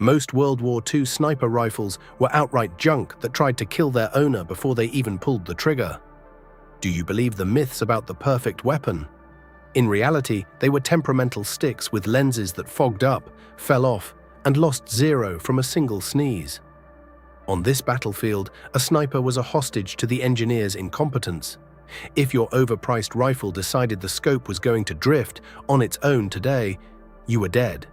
Most World War II sniper rifles were outright junk that tried to kill their owner before they even pulled the trigger. Do you believe the myths about the perfect weapon? In reality, they were temperamental sticks with lenses that fogged up, fell off, and lost zero from a single sneeze. On this battlefield, a sniper was a hostage to the engineer's incompetence. If your overpriced rifle decided the scope was going to drift on its own today, you were dead.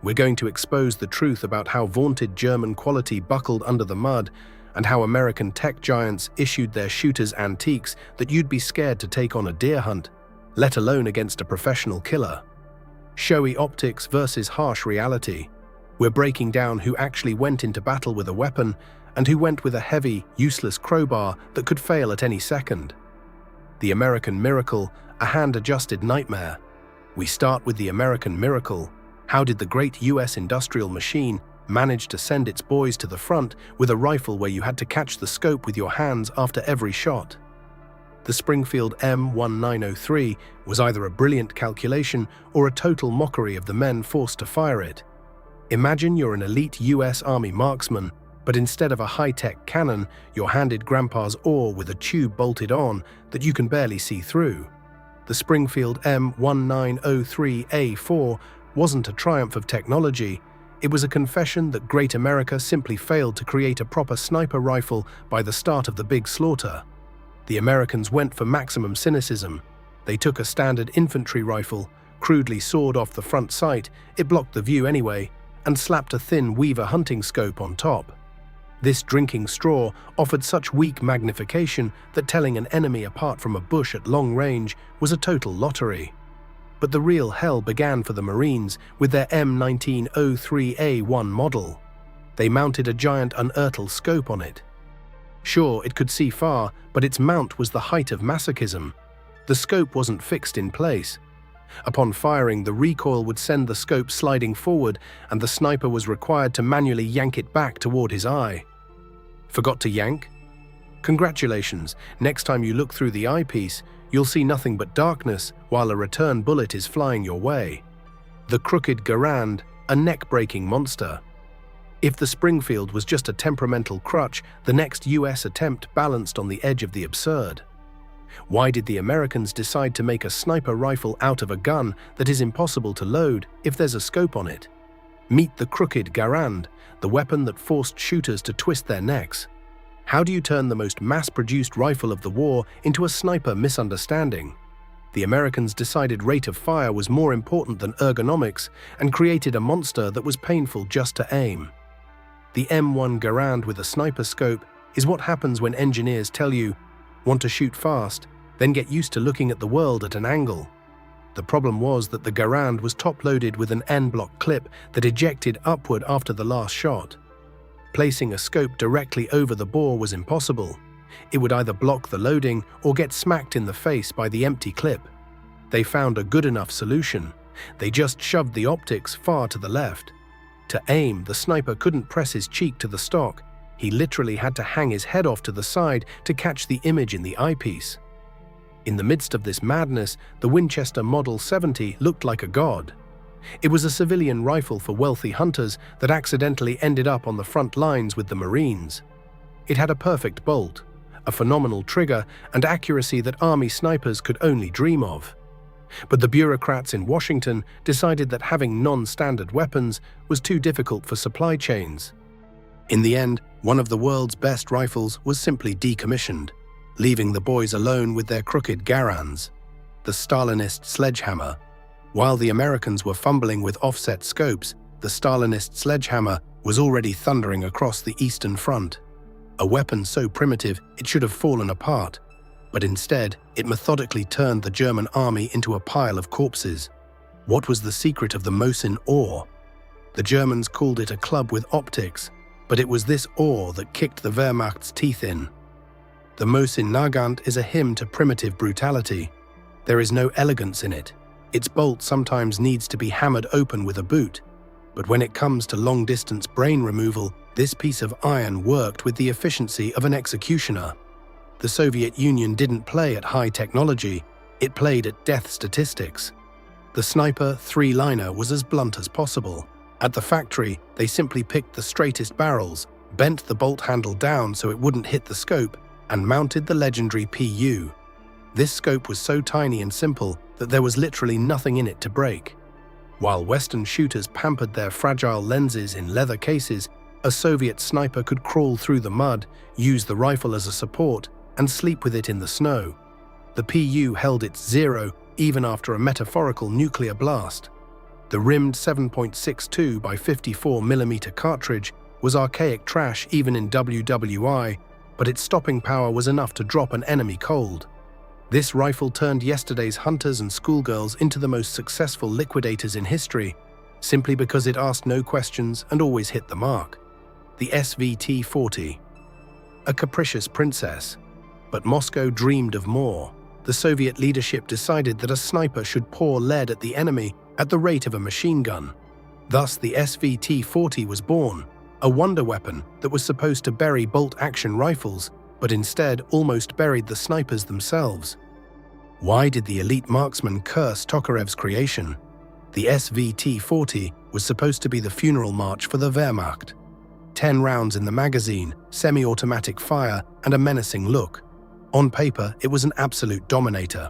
We're going to expose the truth about how vaunted German quality buckled under the mud and how American tech giants issued their shooters antiques that you'd be scared to take on a deer hunt, let alone against a professional killer. Showy optics versus harsh reality. We're breaking down who actually went into battle with a weapon and who went with a heavy, useless crowbar that could fail at any second. The American miracle, a hand-adjusted nightmare. We start with the American miracle. How did the great US industrial machine manage to send its boys to the front with a rifle where you had to catch the scope with your hands after every shot? The Springfield M1903 was either a brilliant calculation or a total mockery of the men forced to fire it. Imagine you're an elite US Army marksman, but instead of a high-tech cannon, you're handed Grandpa's oar with a tube bolted on that you can barely see through. The Springfield M1903A4 wasn't a triumph of technology. It was a confession that great America simply failed to create a proper sniper rifle by the start of the Big Slaughter. The Americans went for maximum cynicism. They took a standard infantry rifle, crudely sawed off the front sight, it blocked the view anyway, and slapped a thin Weaver hunting scope on top. This drinking straw offered such weak magnification that telling an enemy apart from a bush at long range was a total lottery. But the real hell began for the Marines with their M1903A1 model. They mounted a giant unearthly scope on it. Sure, it could see far, but its mount was the height of masochism. The scope wasn't fixed in place. Upon firing, the recoil would send the scope sliding forward, and the sniper was required to manually yank it back toward his eye. Forgot to yank? Congratulations, next time you look through the eyepiece, you'll see nothing but darkness while a return bullet is flying your way. The crooked Garand, a neck-breaking monster. If the Springfield was just a temperamental crutch, the next US attempt balanced on the edge of the absurd. Why did the Americans decide to make a sniper rifle out of a gun that is impossible to load if there's a scope on it? Meet the crooked Garand, the weapon that forced shooters to twist their necks. How do you turn the most mass-produced rifle of the war into a sniper misunderstanding? The Americans decided rate of fire was more important than ergonomics and created a monster that was painful just to aim. The M1 Garand with a sniper scope is what happens when engineers tell you, want to shoot fast, then get used to looking at the world at an angle. The problem was that the Garand was top-loaded with an N-block clip that ejected upward after the last shot. Placing a scope directly over the bore was impossible. It would either block the loading or get smacked in the face by the empty clip. They found a good enough solution. They just shoved the optics far to the left. To aim, the sniper couldn't press his cheek to the stock. He literally had to hang his head off to the side to catch the image in the eyepiece. In the midst of this madness, the Winchester Model 70 looked like a god. It was a civilian rifle for wealthy hunters that accidentally ended up on the front lines with the Marines. It had a perfect bolt, a phenomenal trigger, and accuracy that Army snipers could only dream of. But the bureaucrats in Washington decided that having non-standard weapons was too difficult for supply chains. In the end, one of the world's best rifles was simply decommissioned, leaving the boys alone with their crooked Garands, the Stalinist sledgehammer. While the Americans were fumbling with offset scopes, the Stalinist sledgehammer was already thundering across the Eastern Front. A weapon so primitive it should have fallen apart, but instead it methodically turned the German army into a pile of corpses. What was the secret of the Mosin oar? The Germans called it a club with optics, but it was this oar that kicked the Wehrmacht's teeth in. The Mosin Nagant is a hymn to primitive brutality. There is no elegance in it. Its bolt sometimes needs to be hammered open with a boot, but when it comes to long-distance brain removal, this piece of iron worked with the efficiency of an executioner. The Soviet Union didn't play at high technology, it played at death statistics. The sniper three-liner was as blunt as possible, At the factory, they simply picked the straightest barrels, bent the bolt handle down so it wouldn't hit the scope, and mounted the legendary PU. This scope was so tiny and simple that there was literally nothing in it to break. While Western shooters pampered their fragile lenses in leather cases, a Soviet sniper could crawl through the mud, use the rifle as a support, and sleep with it in the snow. The PU held its zero even after a metaphorical nuclear blast. The rimmed 7.62 by 54mm cartridge was archaic trash even in WWI, but its stopping power was enough to drop an enemy cold. This rifle turned yesterday's hunters and schoolgirls into the most successful liquidators in history, simply because it asked no questions and always hit the mark. The SVT-40. A capricious princess. But Moscow dreamed of more. The Soviet leadership decided that a sniper should pour lead at the enemy at the rate of a machine gun. Thus, the SVT-40 was born, a wonder weapon that was supposed to bury bolt-action rifles, but instead almost buried the snipers themselves. Why did the elite marksman curse Tokarev's creation? The SVT-40 was supposed to be the funeral march for the Wehrmacht. 10 rounds in the magazine, semi-automatic fire, and a menacing look. On paper, it was an absolute dominator.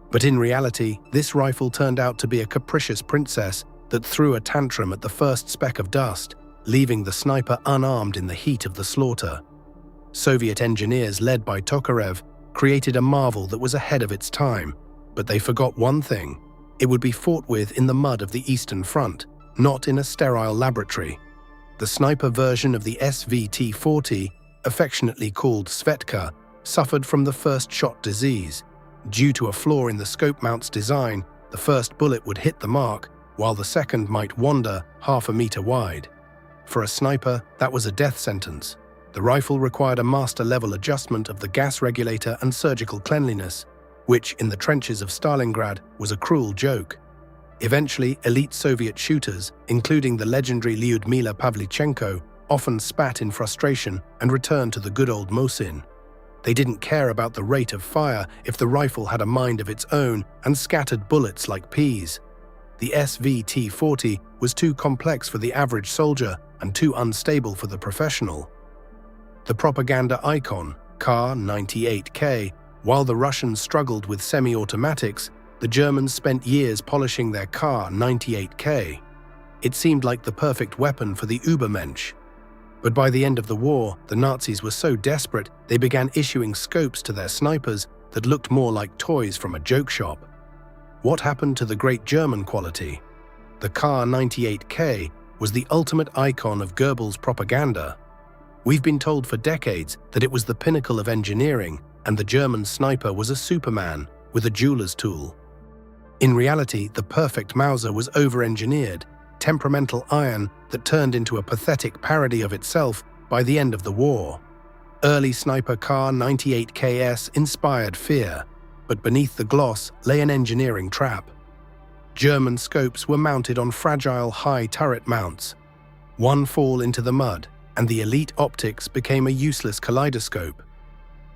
But in reality, this rifle turned out to be a capricious princess that threw a tantrum at the first speck of dust, leaving the sniper unarmed in the heat of the slaughter. Soviet engineers led by Tokarev created a marvel that was ahead of its time, but they forgot one thing: it would be fought with in the mud of the Eastern Front, not in a sterile laboratory. The sniper version of the SVT-40, affectionately called Svetka, suffered from the first shot disease. Due to a flaw in the scope mount's design, the first bullet would hit the mark, while the second might wander half a meter wide. For a sniper, that was a death sentence. The rifle required a master-level adjustment of the gas regulator and surgical cleanliness, which, in the trenches of Stalingrad, was a cruel joke. Eventually, elite Soviet shooters, including the legendary Lyudmila Pavlichenko, often spat in frustration and returned to the good old Mosin. They didn't care about the rate of fire if the rifle had a mind of its own and scattered bullets like peas. The SVT-40 was too complex for the average soldier and too unstable for the professional. The propaganda icon, Kar-98K, while the Russians struggled with semi-automatics, the Germans spent years polishing their Kar-98K. It seemed like the perfect weapon for the Übermensch. But by the end of the war, the Nazis were so desperate they began issuing scopes to their snipers that looked more like toys from a joke shop. What happened to the great German quality? The Kar-98K was the ultimate icon of Goebbels' propaganda. We've been told for decades that it was the pinnacle of engineering, and the German sniper was a Superman with a jeweler's tool. In reality, the perfect Mauser was over-engineered, temperamental iron that turned into a pathetic parody of itself by the end of the war. Early sniper Kar-98Ks inspired fear, but beneath the gloss lay an engineering trap. German scopes were mounted on fragile high turret mounts. One fall into the mud, and the elite optics became a useless kaleidoscope.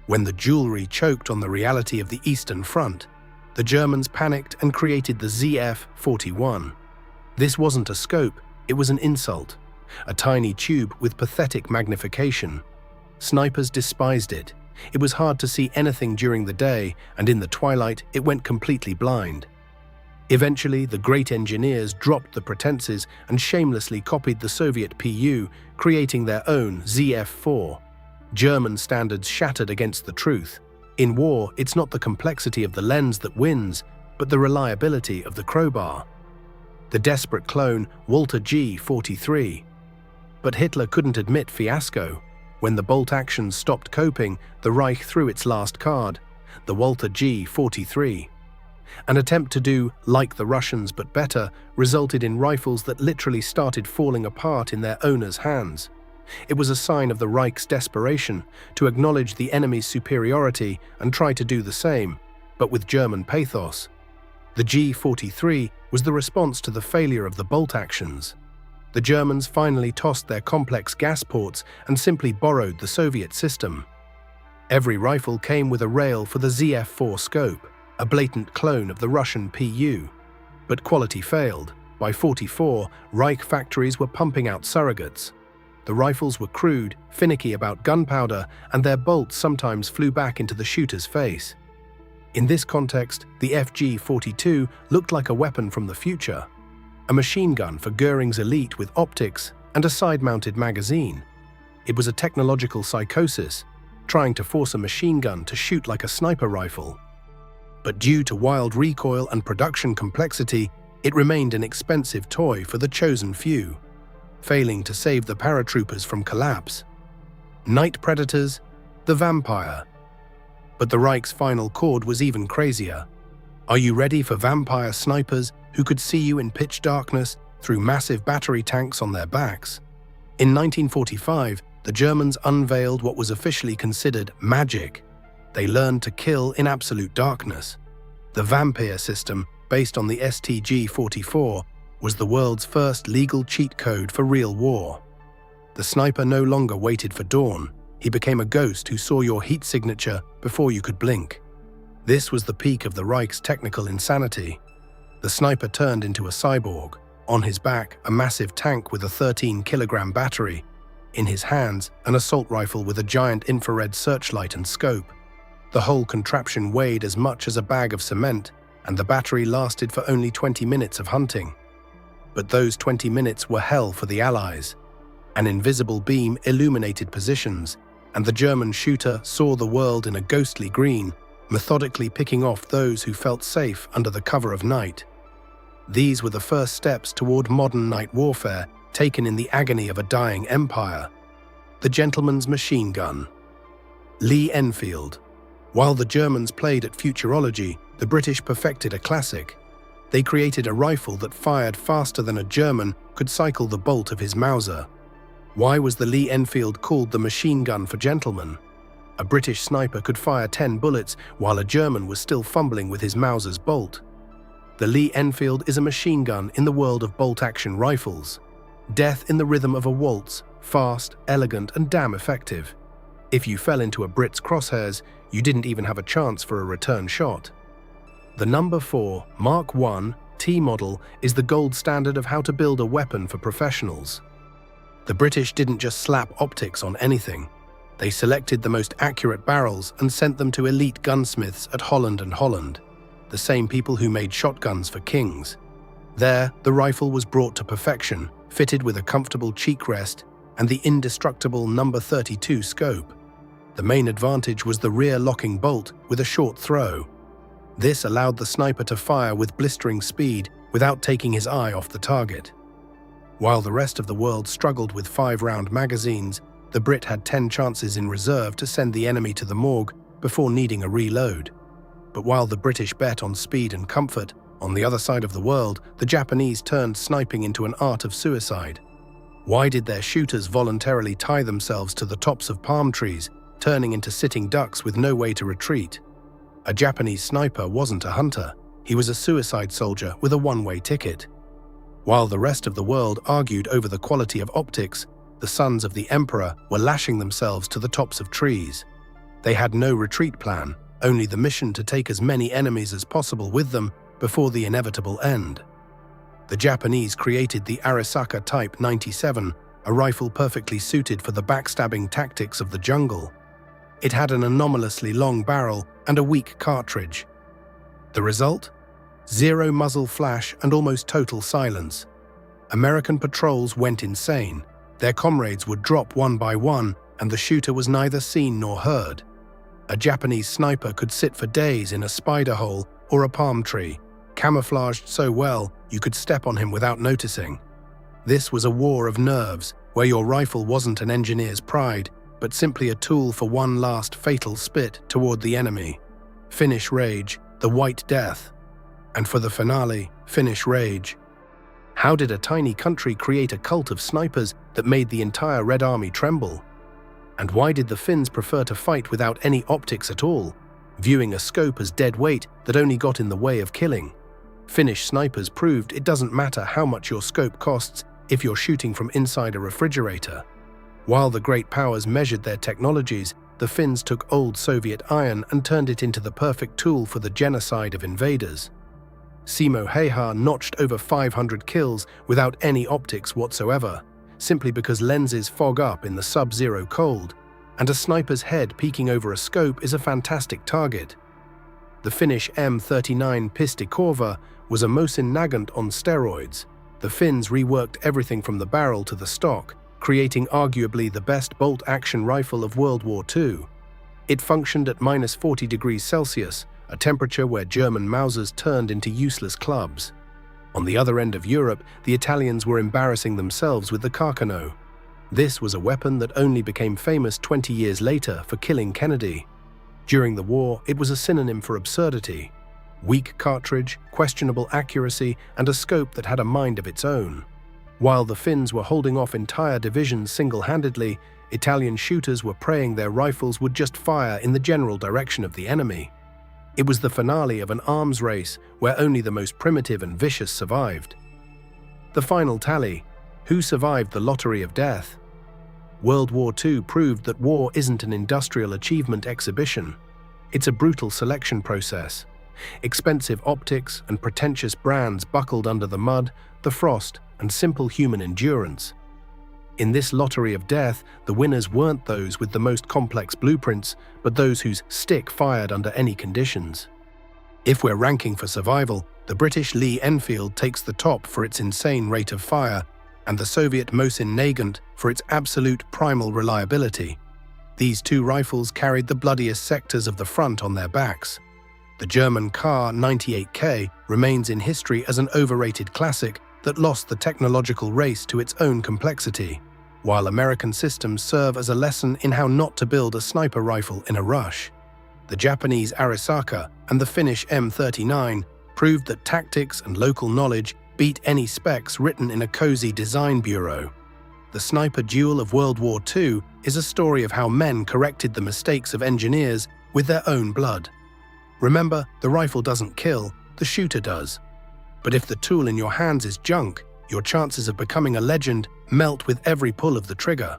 When the jewelry choked on the reality of the Eastern Front, the Germans panicked and created the ZF-41. This wasn't a scope, it was an insult, a tiny tube with pathetic magnification. Snipers despised it. It was hard to see anything during the day, and in the twilight it went completely blind. Eventually, the great engineers dropped the pretenses and shamelessly copied the Soviet PU, creating their own ZF-4. German standards shattered against the truth. In war, it's not the complexity of the lens that wins, but the reliability of the crowbar. The desperate clone, Walter G-43. But Hitler couldn't admit fiasco. When the bolt action stopped coping, the Reich threw its last card, the Walter G-43. An attempt to do like the Russians but better resulted in rifles that literally started falling apart in their owners' hands. It was a sign of the Reich's desperation to acknowledge the enemy's superiority and try to do the same, but with German pathos. The G-43 was the response to the failure of the bolt actions. The Germans finally tossed their complex gas ports and simply borrowed the Soviet system. Every rifle came with a rail for the ZF-4 scope, a blatant clone of the Russian PU. But quality failed. By 44, Reich factories were pumping out surrogates. The rifles were crude, finicky about gunpowder, and their bolts sometimes flew back into the shooter's face. In this context, the FG-42 looked like a weapon from the future, a machine gun for Göring's elite with optics and a side-mounted magazine. It was a technological psychosis, trying to force a machine gun to shoot like a sniper rifle. But due to wild recoil and production complexity, it remained an expensive toy for the chosen few, failing to save the paratroopers from collapse. Night predators, the vampire. But the Reich's final chord was even crazier. Are you ready for vampire snipers who could see you in pitch darkness through massive battery tanks on their backs? In 1945, the Germans unveiled what was officially considered magic. They learned to kill in absolute darkness. The Vampire system, based on the STG-44, was the world's first legal cheat code for real war. The sniper no longer waited for dawn. He became a ghost who saw your heat signature before you could blink. This was the peak of the Reich's technical insanity. The sniper turned into a cyborg. On his back, a massive tank with a 13-kilogram battery. In his hands, an assault rifle with a giant infrared searchlight and scope. The whole contraption weighed as much as a bag of cement, and the battery lasted for only 20 minutes of hunting. But those 20 minutes were hell for the Allies. An invisible beam illuminated positions, and the German shooter saw the world in a ghostly green, methodically picking off those who felt safe under the cover of night. These were the first steps toward modern night warfare, taken in the agony of a dying empire. The gentleman's machine gun. Lee Enfield. While the Germans played at futurology, the British perfected a classic. They created a rifle that fired faster than a German could cycle the bolt of his Mauser. Why was the Lee Enfield called the machine gun for gentlemen? A British sniper could fire 10 bullets while a German was still fumbling with his Mauser's bolt. The Lee Enfield is a machine gun in the world of bolt-action rifles. Death in the rhythm of a waltz, fast, elegant, and damn effective. If you fell into a Brit's crosshairs, you didn't even have a chance for a return shot. The number 4 Mark I T model is the gold standard of how to build a weapon for professionals. The British didn't just slap optics on anything. They selected the most accurate barrels and sent them to elite gunsmiths at Holland and Holland, the same people who made shotguns for kings. There, the rifle was brought to perfection, fitted with a comfortable cheek rest and the indestructible number 32 scope. The main advantage was the rear locking bolt with a short throw. This allowed the sniper to fire with blistering speed without taking his eye off the target. While the rest of the world struggled with 5-round magazines, the Brit had 10 chances in reserve to send the enemy to the morgue before needing a reload. But while the British bet on speed and comfort, on the other side of the world, the Japanese turned sniping into an art of suicide. Why did their shooters voluntarily tie themselves to the tops of palm trees, turning into sitting ducks with no way to retreat? A Japanese sniper wasn't a hunter. He was a suicide soldier with a one-way ticket. While the rest of the world argued over the quality of optics, the sons of the emperor were lashing themselves to the tops of trees. They had no retreat plan, only the mission to take as many enemies as possible with them before the inevitable end. The Japanese created the Arisaka Type 97, a rifle perfectly suited for the backstabbing tactics of the jungle. It had an anomalously long barrel and a weak cartridge. The result? Zero muzzle flash and almost total silence. American patrols went insane. Their comrades would drop one by one, and the shooter was neither seen nor heard. A Japanese sniper could sit for days in a spider hole or a palm tree, camouflaged so well you could step on him without noticing. This was a war of nerves, where your rifle wasn't an engineer's pride, but simply a tool for one last fatal spit toward the enemy. Finnish Rage, the White Death. And for the finale, Finnish Rage. How did a tiny country create a cult of snipers that made the entire Red Army tremble? And why did the Finns prefer to fight without any optics at all, viewing a scope as dead weight that only got in the way of killing? Finnish snipers proved it doesn't matter how much your scope costs if you're shooting from inside a refrigerator. While the great powers measured their technologies, the Finns took old Soviet iron and turned it into the perfect tool for the genocide of invaders. Simo Häyhä notched over 500 kills without any optics whatsoever, simply because lenses fog up in the sub-zero cold, and a sniper's head peeking over a scope is a fantastic target. The Finnish M39 Pistikorva was a Mosin Nagant on steroids. The Finns reworked everything from the barrel to the stock, creating arguably the best bolt-action rifle of World War II. It functioned at -40 degrees Celsius, a temperature where German Mausers turned into useless clubs. On the other end of Europe, the Italians were embarrassing themselves with the Carcano. This was a weapon that only became famous 20 years later for killing Kennedy. During the war, it was a synonym for absurdity. Weak cartridge, questionable accuracy, and a scope that had a mind of its own. While the Finns were holding off entire divisions single-handedly, Italian shooters were praying their rifles would just fire in the general direction of the enemy. It was the finale of an arms race where only the most primitive and vicious survived. The final tally: who survived the lottery of death? World War II proved that war isn't an industrial achievement exhibition. It's a brutal selection process. Expensive optics and pretentious brands buckled under the mud, the frost, and simple human endurance. In this lottery of death, the winners weren't those with the most complex blueprints, but those whose stick fired under any conditions. If we're ranking for survival, the British Lee Enfield takes the top for its insane rate of fire, and the Soviet Mosin Nagant for its absolute primal reliability. These two rifles carried the bloodiest sectors of the front on their backs. The German Kar 98K remains in history as an overrated classic that lost the technological race to its own complexity, while American systems serve as a lesson in how not to build a sniper rifle in a rush. The Japanese Arisaka and the Finnish M39 proved that tactics and local knowledge beat any specs written in a cozy design bureau. The sniper duel of World War II is a story of how men corrected the mistakes of engineers with their own blood. Remember, the rifle doesn't kill, the shooter does. But if the tool in your hands is junk, your chances of becoming a legend melt with every pull of the trigger.